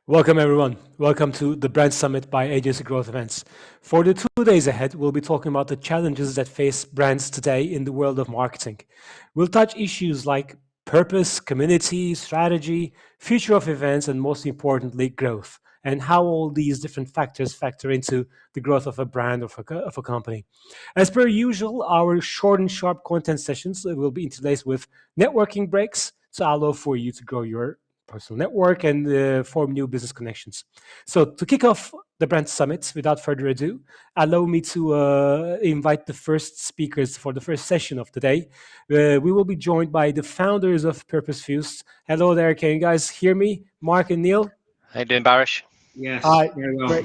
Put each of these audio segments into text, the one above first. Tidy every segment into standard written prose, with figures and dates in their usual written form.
Welcome, everyone. Welcome to the Brand Summit by Agency Growth Events. For the 2 days ahead, we'll be talking about the challenges that face brands today in the world of marketing. We'll touch issues like purpose, community, strategy, future of events, and most importantly, growth, and how all these different factors factor into the growth of a brand or of a company. As per usual, our short and sharp content sessions will be interlaced with networking breaks to allow for you to grow your personal network and form new business connections. So to kick off the Brand Summit, without further ado, allow me to invite the first speakers for the first session of the day. We will be joined by the founders of Purpose Fused. Hello there, can you guys hear me? Mark and Neil? How you doing, Barish? Yes, Hi, very well.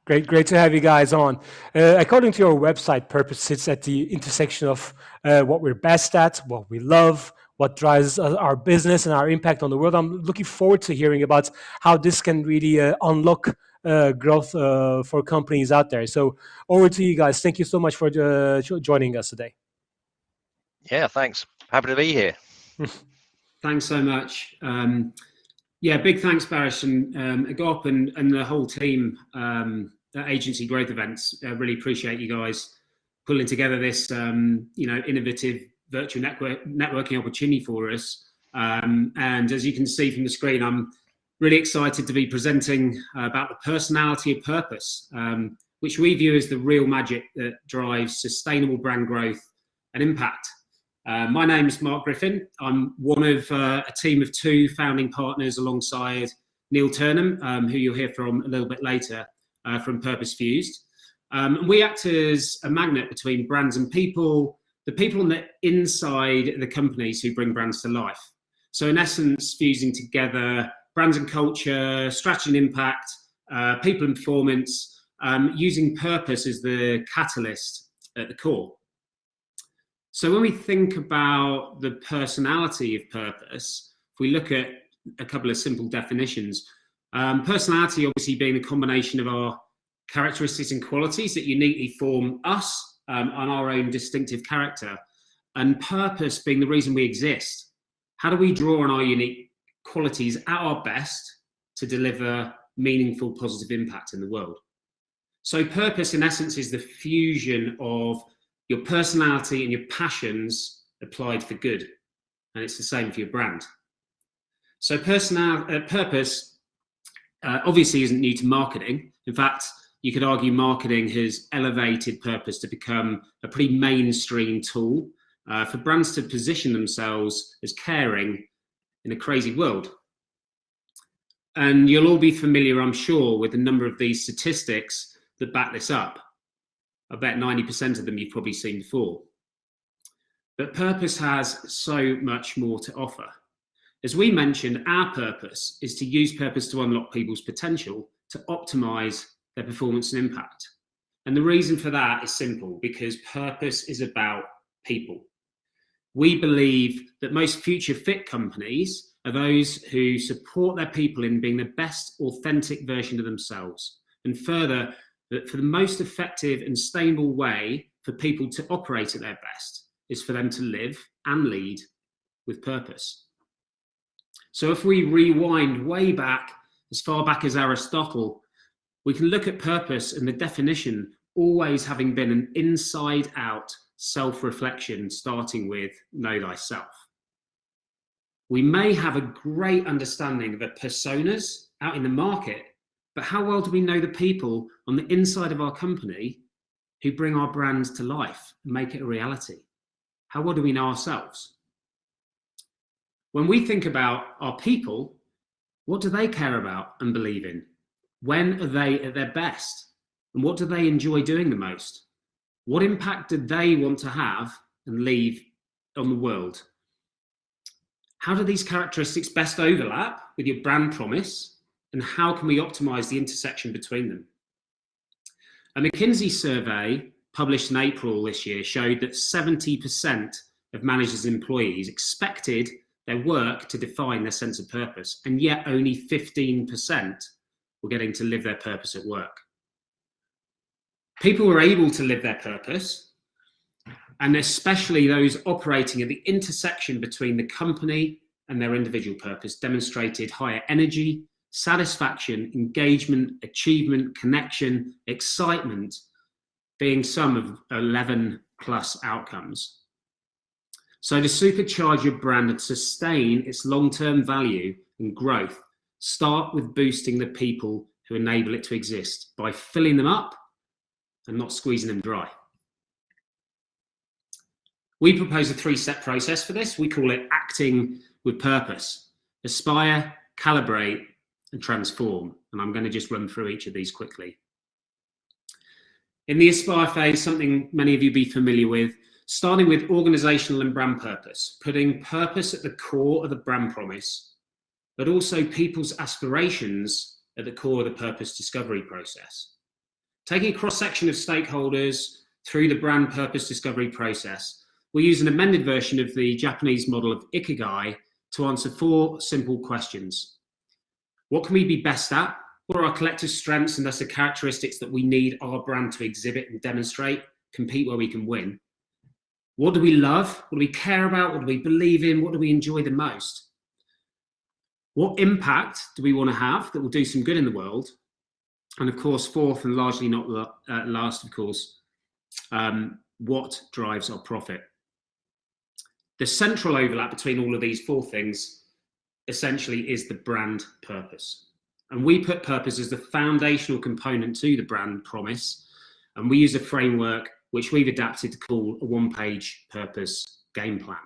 great to have you guys on. According to your website, Purpose sits at the intersection of what we're best at, what we love, what drives our business and our impact on the world. I'm looking forward to hearing about how this can really unlock growth for companies out there. So over to you guys. Thank you so much for joining us today. Yeah, thanks. Happy to be here. Thanks so much. Big thanks, Barish and Agop and the whole team at Agency Growth Events. I really appreciate you guys pulling together this innovative virtual networking opportunity for us. And as you can see from the screen, I'm really excited to be presenting about the personality of purpose, which we view as the real magic that drives sustainable brand growth and impact. My name is Mark Griffin. I'm one of a team of two founding partners alongside Neil Turnham, who you'll hear from a little bit later, from Purpose Fused. And we act as a magnet between brands and people, the people on the inside the companies who bring brands to life. So in essence, fusing together brands and culture, strategy and impact, people and performance, using purpose as the catalyst at the core. So when we think about the personality of purpose, if we look at a couple of simple definitions, personality obviously being a combination of our characteristics and qualities that uniquely form us and our own distinctive character, and purpose being the reason we exist. How do we draw on our unique qualities at our best to deliver meaningful, positive impact in the world? So purpose, in essence, is the fusion of your personality and your passions applied for good. And it's the same for your brand. So purpose obviously isn't new to marketing. In fact, you could argue marketing has elevated purpose to become a pretty mainstream tool for brands to position themselves as caring in a crazy world. And you'll all be familiar, I'm sure, with a number of these statistics that back this up. I bet 90% of them you've probably seen before. But purpose has so much more to offer. As we mentioned, our purpose is to use purpose to unlock people's potential, to optimize their performance and impact. And the reason for that is simple, because purpose is about people. We believe that most future fit companies are those who support their people in being the best authentic version of themselves. And further, that for the most effective and stable way for people to operate at their best is for them to live and lead with purpose. So if we rewind way back, as far back as Aristotle, we can look at purpose and the definition always having been an inside-out self-reflection, starting with know thyself. We may have a great understanding of the personas out in the market, but how well do we know the people on the inside of our company who bring our brands to life and make it a reality? How well do we know ourselves? When we think about our people, what do they care about and believe in? When are they at their best? And what do they enjoy doing the most? What impact do they want to have and leave on the world? How do these characteristics best overlap with your brand promise? And how can we optimize the intersection between them? A McKinsey survey published in April this year showed that 70% of managers' employees expected their work to define their sense of purpose, and yet only 15% were getting to live their purpose at work. People were able to live their purpose, and especially those operating at the intersection between the company and their individual purpose demonstrated higher energy, satisfaction, engagement, achievement, connection, excitement being some of 11 plus outcomes. So to supercharge your brand and sustain its long-term value and growth, start with boosting the people who enable it to exist by filling them up and not squeezing them dry. We propose a 3-step process for this. We call it acting with purpose: aspire, calibrate, and transform. And I'm going to just run through each of these quickly. In the aspire phase, something many of you be familiar with, starting with organizational and brand purpose, putting purpose at the core of the brand promise, but also people's aspirations at the core of the purpose discovery process. Taking a cross-section of stakeholders through the brand purpose discovery process, we use an amended version of the Japanese model of Ikigai to answer 4 simple questions. What can we be best at? What are our collective strengths and thus the characteristics that we need our brand to exhibit and demonstrate, compete where we can win? What do we love? What do we care about? What do we believe in? What do we enjoy the most? What impact do we want to have that will do some good in the world? And of course, fourth and largely not last, of course, what drives our profit? The central overlap between all of these 4 things essentially is the brand purpose. And we put purpose as the foundational component to the brand promise. And we use a framework which we've adapted to call a 1-page purpose game plan.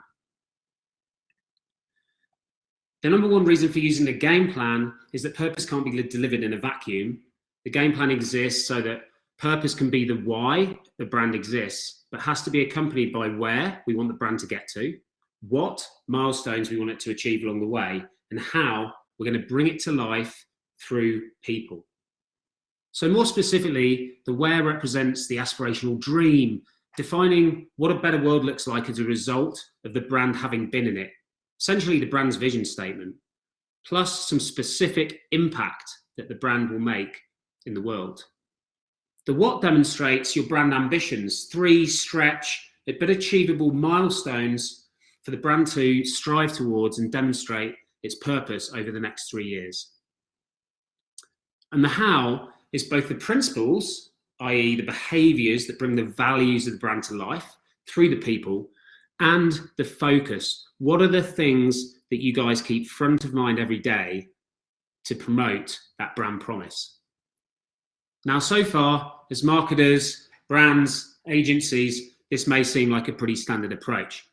The number 1 reason for using a game plan is that purpose can't be delivered in a vacuum. The game plan exists so that purpose can be the why the brand exists, but has to be accompanied by where we want the brand to get to, what milestones we want it to achieve along the way, and how we're going to bring it to life through people. So more specifically, the where represents the aspirational dream, defining what a better world looks like as a result of the brand having been in it, essentially the brand's vision statement, plus some specific impact that the brand will make in the world. The what demonstrates your brand ambitions, 3 stretch but achievable milestones for the brand to strive towards and demonstrate its purpose over the next 3 years. And the how is both the principles, i.e. the behaviors that bring the values of the brand to life through the people, and the focus. What are the things that you guys keep front of mind every day to promote that brand promise? Now, so far, as marketers, brands, agencies, this may seem like a pretty standard approach.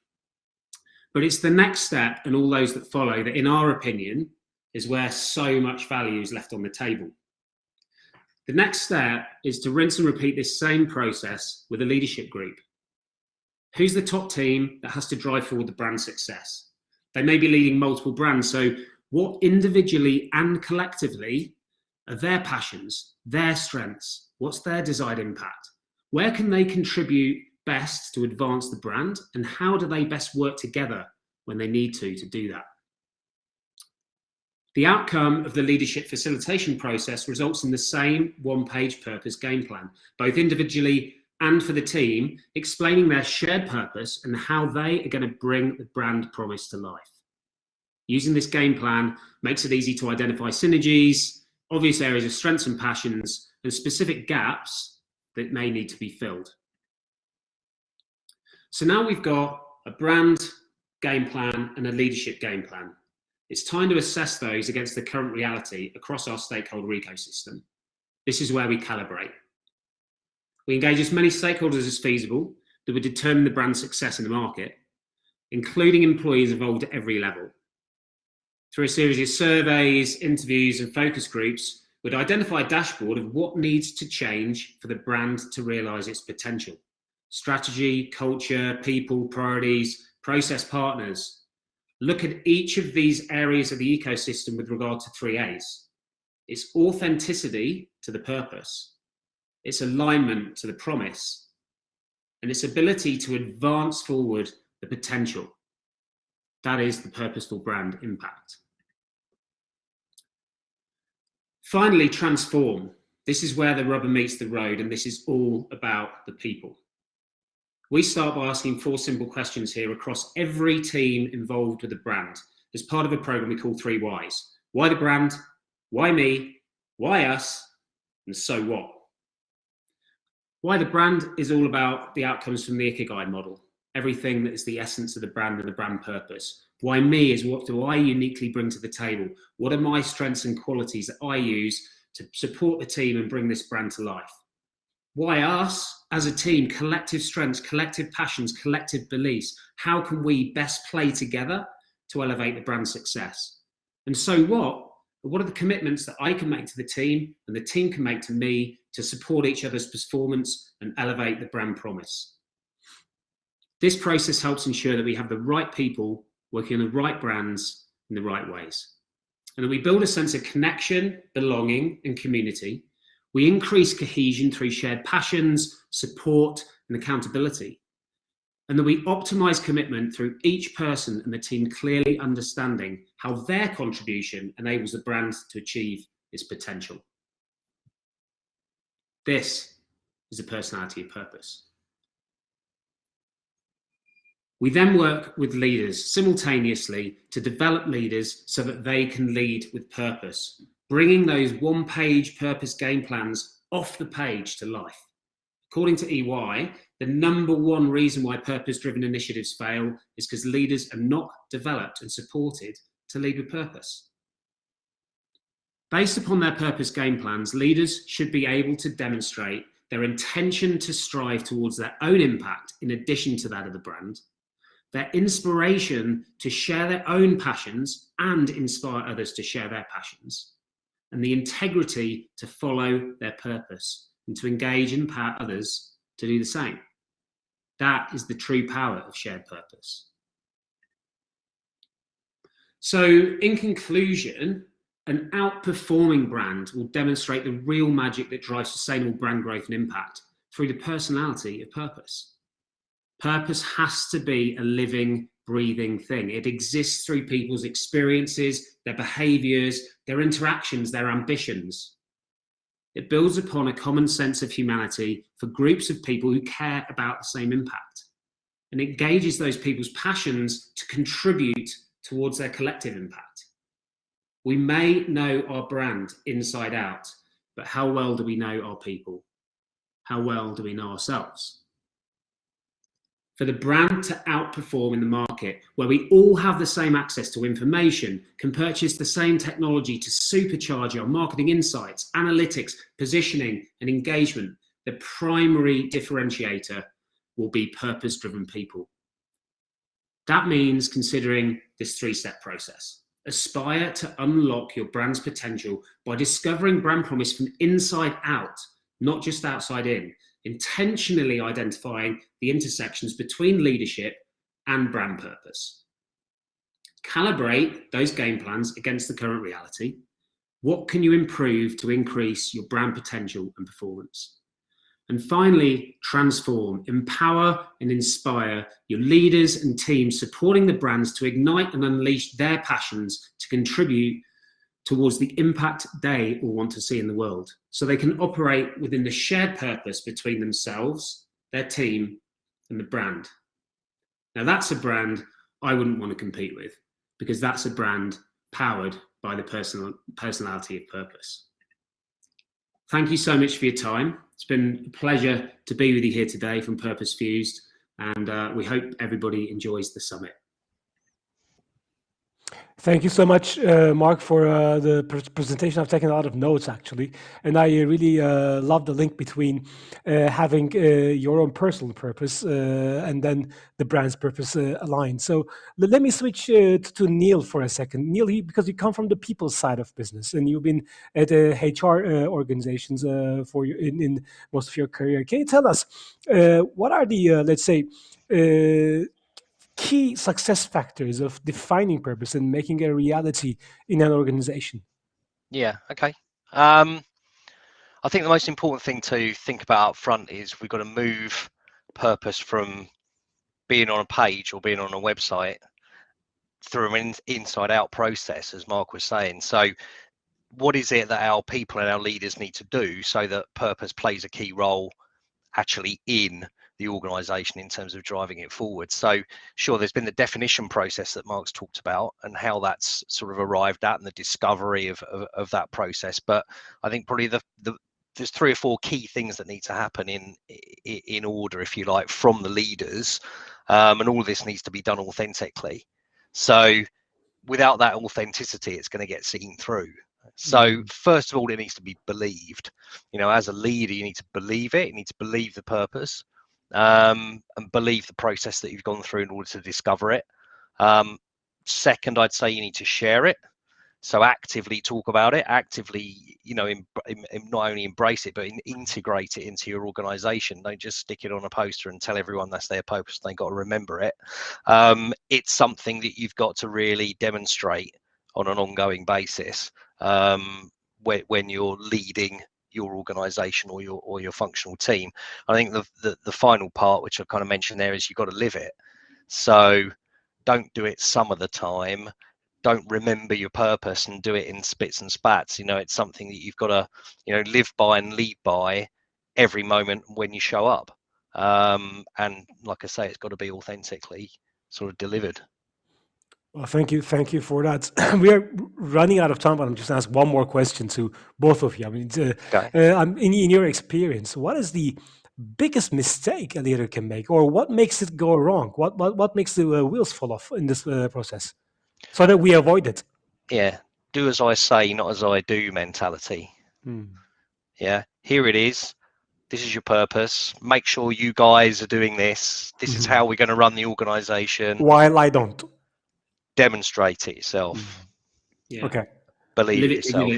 But it's the next step and all those that follow that, in our opinion, is where so much value is left on the table. The next step is to rinse and repeat this same process with a leadership group. Who's the top team that has to drive forward the brand success? They may be leading multiple brands, so what individually and collectively are their passions, their strengths? What's their desired impact? Where can they contribute best to advance the brand, and how do they best work together when they need to do that? The outcome of the leadership facilitation process results in the same 1-page purpose game plan, both individually and for the team, explaining their shared purpose and how they are going to bring the brand promise to life. Using this game plan makes it easy to identify synergies, obvious areas of strengths and passions, and specific gaps that may need to be filled. So now we've got a brand game plan and a leadership game plan. It's time to assess those against the current reality across our stakeholder ecosystem. This is where we calibrate. We engage as many stakeholders as feasible that would determine the brand's success in the market, including employees involved at every level. Through a series of surveys, interviews, and focus groups, we'd identify a dashboard of what needs to change for the brand to realise its potential. Strategy, culture, people, priorities, process partners. Look at each of these areas of the ecosystem with regard to 3 A's. It's authenticity to the purpose, its alignment to the promise, and its ability to advance forward the potential. That is the purposeful brand impact. Finally, transform. This is where the rubber meets the road, and this is all about the people. We start by asking 4 simple questions here across every team involved with the brand as part of a program we call 3 Whys. Why the brand? Why me? Why us? And so what? Why the brand is all about the outcomes from the Ikigai model. Everything that is the essence of the brand and the brand purpose. Why me is what do I uniquely bring to the table? What are my strengths and qualities that I use to support the team and bring this brand to life? Why us as a team? Collective strengths, collective passions, collective beliefs. How can we best play together to elevate the brand's success? And so what? What are the commitments that I can make to the team and the team can make to me to support each other's performance and elevate the brand promise? This process helps ensure that we have the right people working on the right brands in the right ways, and that we build a sense of connection, belonging, and community. We increase cohesion through shared passions, support, and accountability, and that we optimize commitment through each person and the team clearly understanding how their contribution enables the brand to achieve its potential. This is a personality of purpose. We then work with leaders simultaneously to develop leaders so that they can lead with purpose, bringing those one-page purpose game plans off the page to life. According to EY, the number one reason why purpose-driven initiatives fail is because leaders are not developed and supported to lead with purpose. Based upon their purpose game plans, leaders should be able to demonstrate their intention to strive towards their own impact in addition to that of the brand, their inspiration to share their own passions and inspire others to share their passions, and the integrity to follow their purpose and to engage and empower others to do the same. That is the true power of shared purpose. So, in conclusion, an outperforming brand will demonstrate the real magic that drives sustainable brand growth and impact through the personality of purpose. Purpose has to be a living, breathing thing. It exists through people's experiences, their behaviors, their interactions, their ambitions. It builds upon a common sense of humanity for groups of people who care about the same impact. And it gauges those people's passions to contribute towards their collective impact. We may know our brand inside out, but how well do we know our people? How well do we know ourselves? For the brand to outperform in the market, where we all have the same access to information, can purchase the same technology to supercharge our marketing insights, analytics, positioning, and engagement, the primary differentiator will be purpose-driven people. That means considering this three-step process. Aspire to unlock your brand's potential by discovering brand promise from inside out, not just outside in, intentionally identifying the intersections between leadership and brand purpose. Calibrate those game plans against the current reality. What can you improve to increase your brand potential and performance? And finally, transform, empower, and inspire your leaders and teams supporting the brands to ignite and unleash their passions to contribute towards the impact they all want to see in the world, so they can operate within the shared purpose between themselves, their team, and the brand. Now, that's a brand I wouldn't want to compete with, because that's a brand powered by the personality of purpose. Thank you so much for your time. It's been a pleasure to be with you here today from Purpose Fused, and we hope everybody enjoys the summit. Thank you so much, Mark, for the presentation. I've taken a lot of notes, actually, and I really love the link between having your own personal purpose and then the brand's purpose aligned. So let me switch to Neil for a second. Neil, because you come from the people side of business, and you've been at HR organizations for in most of your career. Can you tell us what are the, let's say, key success factors of defining purpose and making it a reality in an organization? Yeah, okay. I think the most important thing to think about up front is we've got to move purpose from being on a page or being on a website through an inside out process, as Mark was saying. So what is it that our people and our leaders need to do so that purpose plays a key role actually in the organization in terms of driving it forward. So sure, there's been the definition process that Mark's talked about and how that's sort of arrived at and the discovery of that process. But I think probably there's 3 or 4 key things that need to happen in order, if you like, from the leaders. And all of this needs to be done authentically. So without that authenticity, it's going to get seen through. So first of all, it needs to be believed. As a leader, you need to believe it. You need to believe the purpose, and believe the process that you've gone through in order to discover it. Second, I'd say you need to share it. So actively talk about it, actively, not only embrace it, but integrate it into your organization. Don't just stick it on a poster and tell everyone that's their purpose. They've got to remember it. It's something that you've got to really demonstrate on an ongoing basis when you're leading your organization or your functional team. I think the final part, which I've kind of mentioned there, is you've got to live it. So don't do it some of the time. Don't remember your purpose and do it in spits and spats. It's something that you've got to, live by and lead by every moment when you show up. And like I say, it's got to be authentically sort of delivered. Well, thank you for that. We are running out of time, but I'm just going to ask one more question to both of you. I mean, in your experience, what is the biggest mistake a leader can make, or what makes it go wrong? What makes the wheels fall off in this process, so that we avoid it? Yeah, do as I say, not as I do mentality. Yeah, here it is. This is your purpose. Make sure you guys are doing this. This is how we're going to run the organization. While I don't. Demonstrate it yourself. Yeah. Okay. Believe it yourself.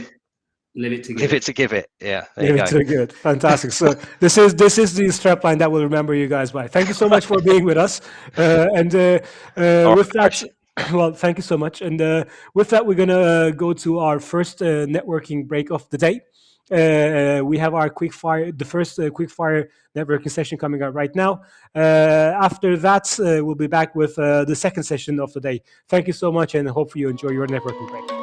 Live it to give Live it to give it. Yeah. Live it to give it. Fantastic. So this is the strapline that will remember you guys by. Thank you so much for being with us. With that, well, thank you so much. And with that, we're gonna go to our first networking break of the day. We have our the first quickfire networking session coming out right now. After that, we'll be back with the second session of the day. Thank you so much, and hopefully you enjoy your networking break.